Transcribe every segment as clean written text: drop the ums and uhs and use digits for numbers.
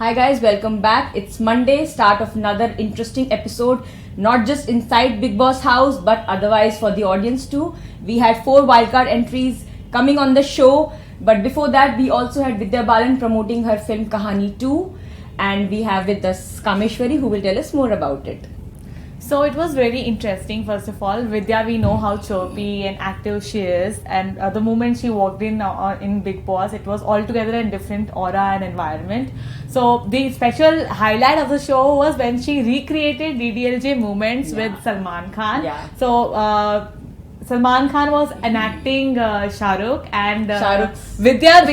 Hi guys, welcome back. It's Monday, start of another interesting episode, not just inside Big Boss house but otherwise for the audience too. We had 4 wildcard entries coming on the show, but before that we also had Vidya Balan promoting her film Kahani 2, and we have with us Kameshwari who will tell us more about it. So it was very interesting. First of all, Vidya, we know how chirpy and active she is, and the moment she walked in Big Boss, it was altogether a different aura and environment. So the special highlight of the show was when she recreated DDLJ moments with Salman Khan. Yeah. So Salman Khan was enacting Shah Rukh, and Shahrukh. Vidya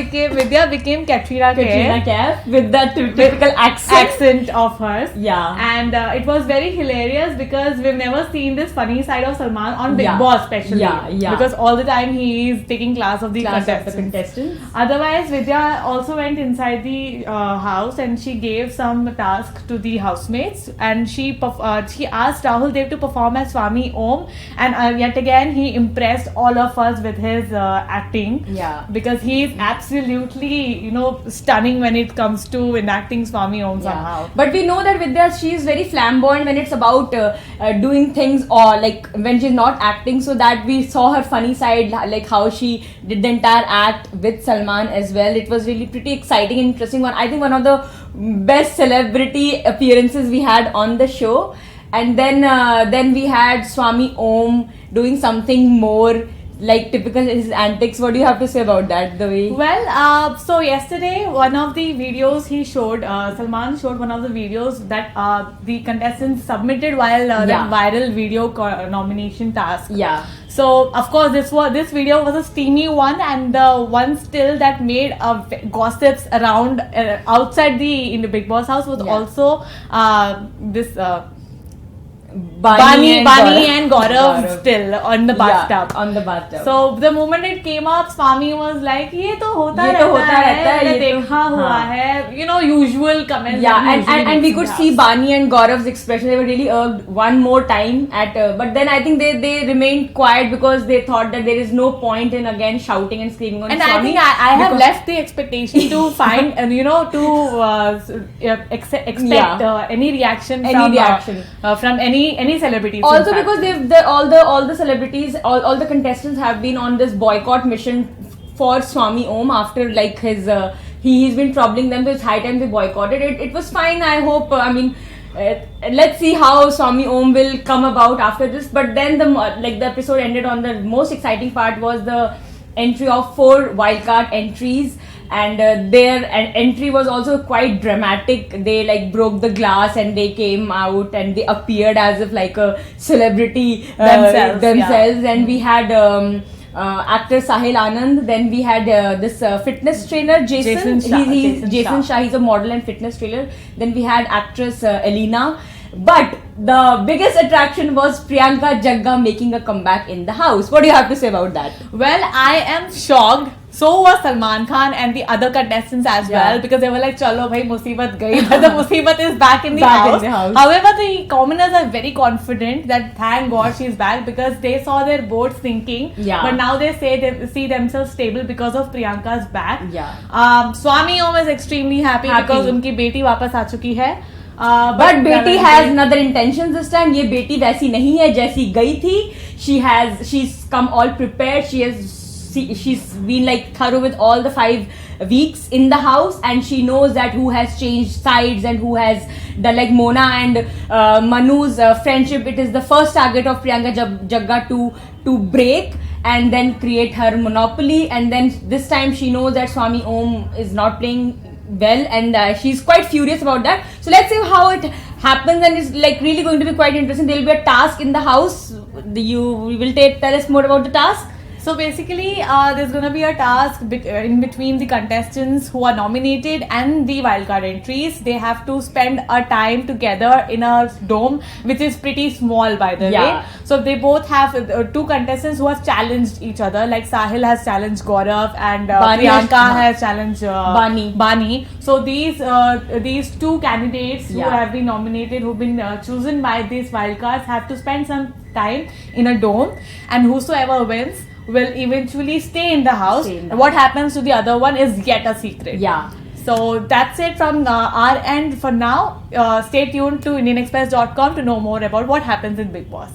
became Katrina Kaif with that typical accent of hers. Yeah. And it was very hilarious because we've never seen this funny side of Salman on Big Boss, especially. Yeah. Because all the time he is taking class of the contestants. Otherwise, Vidya also went inside the house and she gave some task to the housemates, and she asked Rahul Dev to perform as Swami Om, and yet again he impressed all of us with his acting. Yeah. Because he is absolutely, stunning when it comes to enacting Swami Om somehow. But we know that Vidya, she is very flamboyant when it's about doing things, or like when she's not acting, so that we saw her funny side, like how she did the entire act with Salman as well. It was really pretty exciting and interesting one. I think one of the best celebrity appearances we had on the show. And then we had Swami Om doing something more like typical his antics. What do you have to say about that? The way. Well, so yesterday one of the videos he showed, Salman showed one of the videos that the contestants submitted while the viral video nomination task. Yeah. So of course this video was a steamy one, and the one still that made gossips around outside in the Big Boss house was also this. Bani and Gaurav still on the bathtub. Yeah, on the bathtub. So the moment it came up, Swami was like, "ये तो होता रहता है, मैंने देखा हुआ है." Usual comments. Yeah, and we could see Bani and Gaurav's expression. They were really irked one more time but then I think they remained quiet because they thought that there is no point in again shouting and screaming on Swami. And I think I have left the expectation to find expect any reaction from any celebrities. Also because all the celebrities, all the contestants have been on this boycott mission for Swami Om after like his he's been troubling them, so it's high time they boycotted it. It was fine. I hope. Let's see how Swami Om will come about after this. But then the episode ended on the most exciting part was the entry of 4 wildcard entries. And their entry was also quite dramatic. They broke the glass and they came out and they appeared as if like a celebrity themselves. And we had actor Sahil Anand. Then we had this fitness trainer Jason Shah. He's a model and fitness trainer. Then we had actress Elena. But the biggest attraction was Priyanka Jagga making a comeback in the house. What do you have to say about that? Well, I am shocked. So was Salman Khan and the other contestants as well, because they were like, "Chalo bhai, musibat gayi." But the musibat is back in the house. However, the commoners are very confident that thank God she's back, because they saw their boat sinking. Yeah. But now they see themselves stable because of Priyanka's back. Yeah. Swami Om is extremely happy because उनकी बेटी वापस आ चुकी है. But बेटी has another intentions this time. ये बेटी वैसी नहीं है जैसी गई थी. She's come all prepared. She's been like thorough with all the 5 weeks in the house, and she knows that who has changed sides and who has done, like Mona and Manu's friendship. It is the first target of Priyanka Jagga to break and then create her monopoly. And then this time she knows that Swami Om is not playing well, and she's quite furious about that. So let's see how it happens, and it's like really going to be quite interesting. There will be a task in the house. You will tell us more about the task. So basically, there's going to be a task in between the contestants who are nominated and the wildcard entries. They have to spend a time together in a dome, which is pretty small, by the way. So they both have 2 contestants who have challenged each other. Like Sahil has challenged Gaurav, and Priyanka has challenged Bani. So these 2 candidates who have been nominated, who've been chosen by these wildcards, have to spend some time in a dome, and whosoever wins will eventually stay in the house. What happens to the other one is yet a secret. Yeah. So that's it from our end for now. Stay tuned to IndianExpress.com to know more about what happens in Bigg Boss.